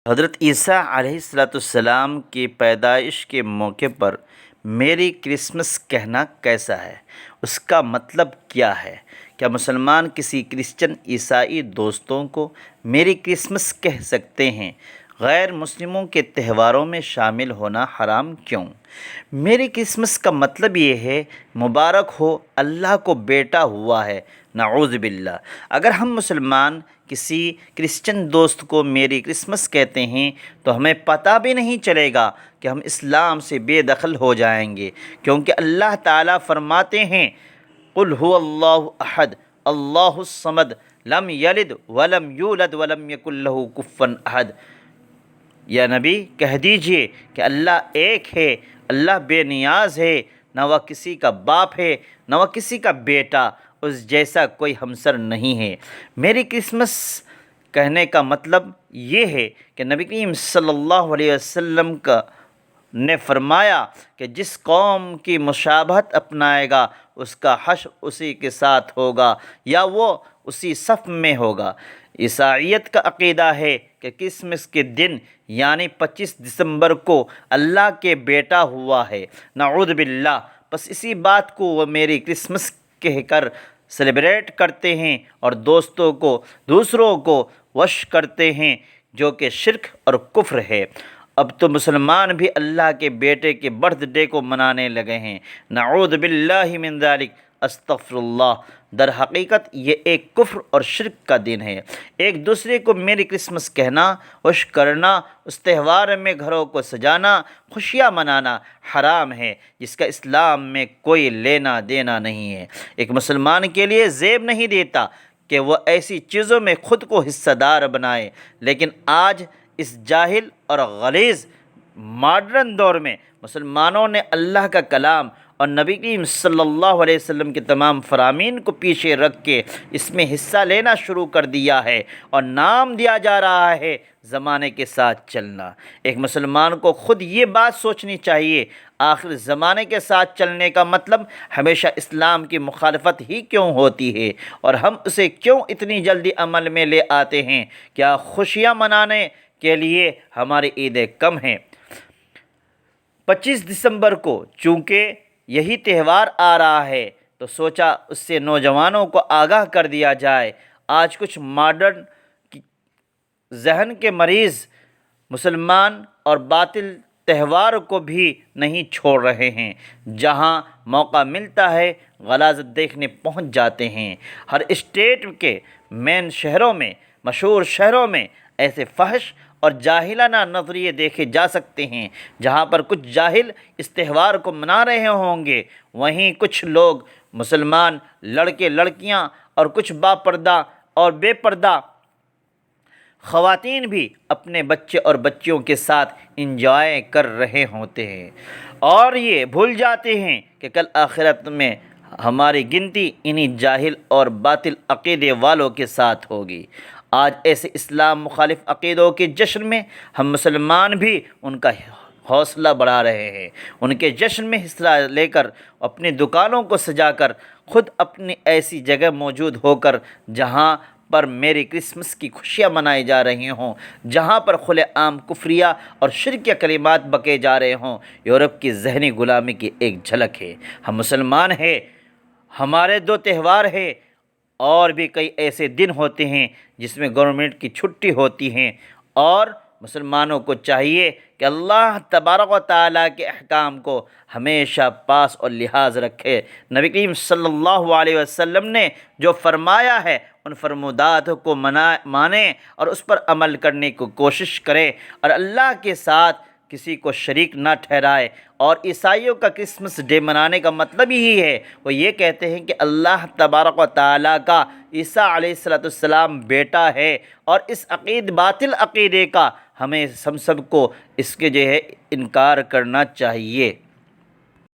حضرت عیسیٰ علیہ السلام کی پیدائش کے موقع پر میری کرسمس کہنا کیسا ہے؟ اس کا مطلب کیا ہے؟ کیا مسلمان کسی کرسچن عیسائی دوستوں کو میری کرسمس کہہ سکتے ہیں؟ غیر مسلموں کے تہواروں میں شامل ہونا حرام کیوں؟ میری کرسمس کا مطلب یہ ہے مبارک ہو، اللہ کو بیٹا ہوا ہے، نعوذ باللہ۔ اگر ہم مسلمان کسی کرسچن دوست کو میری کرسمس کہتے ہیں تو ہمیں پتہ بھی نہیں چلے گا کہ ہم اسلام سے بے دخل ہو جائیں گے، کیونکہ اللہ تعالیٰ فرماتے ہیں قل هو اللہ احد اللہ الصمد لم یلد ولم یولد ولم یکن لہ کفوا احد۔ یا نبی کہہ دیجئے کہ اللہ ایک ہے، اللہ بے نیاز ہے، نہ وہ کسی کا باپ ہے نہ وہ کسی کا بیٹا، اس جیسا کوئی ہمسر نہیں ہے۔ میری کرسمس کہنے کا مطلب یہ ہے کہ نبی کریم صلی اللہ علیہ وسلم نے فرمایا کہ جس قوم کی مشابہت اپنائے گا اس کا حشر اسی کے ساتھ ہوگا یا وہ اسی صف میں ہوگا۔ عیسائیت کا عقیدہ ہے کہ کرسمس کے دن یعنی 25 دسمبر کو اللہ کے بیٹا ہوا ہے، نعوذ باللہ۔ بس اسی بات کو وہ میری کرسمس کہہ کر سیلیبریٹ کرتے ہیں اور دوسروں کو وش کرتے ہیں، جو کہ شرک اور کفر ہے۔ اب تو مسلمان بھی اللہ کے بیٹے کے برتھ ڈے کو منانے لگے ہیں، نعوذ باللہ من ذالک، استغفر اللہ۔ در حقیقت یہ ایک کفر اور شرک کا دن ہے۔ ایک دوسرے کو میری کرسمس کہنا، وش کرنا، اس تہوار میں گھروں کو سجانا، خوشیاں منانا حرام ہے، جس کا اسلام میں کوئی لینا دینا نہیں ہے۔ ایک مسلمان کے لیے زیب نہیں دیتا کہ وہ ایسی چیزوں میں خود کو حصہ دار بنائے، لیکن آج اس جاہل اور غلیظ ماڈرن دور میں مسلمانوں نے اللہ کا کلام اور نبی کریم صلی اللہ علیہ وسلم کے تمام فرامین کو پیچھے رکھ کے اس میں حصہ لینا شروع کر دیا ہے اور نام دیا جا رہا ہے زمانے کے ساتھ چلنا۔ ایک مسلمان کو خود یہ بات سوچنی چاہیے، آخر زمانے کے ساتھ چلنے کا مطلب ہمیشہ اسلام کی مخالفت ہی کیوں ہوتی ہے، اور ہم اسے کیوں اتنی جلدی عمل میں لے آتے ہیں؟ کیا خوشیاں منانے کے لیے ہماری عیدیں کم ہیں؟ 25 دسمبر کو چونکہ یہی تہوار آ رہا ہے تو سوچا اس سے نوجوانوں کو آگاہ کر دیا جائے۔ آج کچھ ماڈرن ذہن کے مریض مسلمان اور باطل تہوار کو بھی نہیں چھوڑ رہے ہیں، جہاں موقع ملتا ہے غلاظت دیکھنے پہنچ جاتے ہیں۔ ہر اسٹیٹ کے مین شہروں میں، مشہور شہروں میں ایسے فحش اور جاہلانہ نظریے دیکھے جا سکتے ہیں، جہاں پر کچھ جاہل اس تہوار کو منا رہے ہوں گے، وہیں کچھ لوگ مسلمان لڑکے لڑکیاں اور کچھ باپردہ اور بے پردہ خواتین بھی اپنے بچے اور بچیوں کے ساتھ انجوائے کر رہے ہوتے ہیں، اور یہ بھول جاتے ہیں کہ کل آخرت میں ہماری گنتی انہی جاہل اور باطل عقیدے والوں کے ساتھ ہوگی۔ آج ایسے اسلام مخالف عقیدوں کے جشن میں ہم مسلمان بھی ان کا حوصلہ بڑھا رہے ہیں، ان کے جشن میں حصہ لے کر اپنی دکانوں کو سجا کر خود اپنی ایسی جگہ موجود ہو کر جہاں پر میری کرسمس کی خوشیاں منائی جا رہی ہوں، جہاں پر کھلے عام کفریہ اور شرکیہ کلمات بکے جا رہے ہوں، یورپ کی ذہنی غلامی کی ایک جھلک ہے۔ ہم مسلمان ہیں، ہمارے 2 تہوار ہیں، اور بھی کئی ایسے دن ہوتے ہیں جس میں گورنمنٹ کی چھٹی ہوتی ہیں، اور مسلمانوں کو چاہیے کہ اللہ تبارک و تعالیٰ کے احکام کو ہمیشہ پاس اور لحاظ رکھے۔ نبی کریم صلی اللہ علیہ وسلم نے جو فرمایا ہے ان فرمودات کو مانیں اور اس پر عمل کرنے کی کوشش کریں، اور اللہ کے ساتھ کسی کو شریک نہ ٹھہرائے۔ اور عیسائیوں کا کرسمس ڈے منانے کا مطلب یہی ہے، وہ یہ کہتے ہیں کہ اللہ تبارک و تعالیٰ کا عیسیٰ علیہ السلام بیٹا ہے، اور اس باطل عقیدے کا ہم سب کو اس کے انکار کرنا چاہیے۔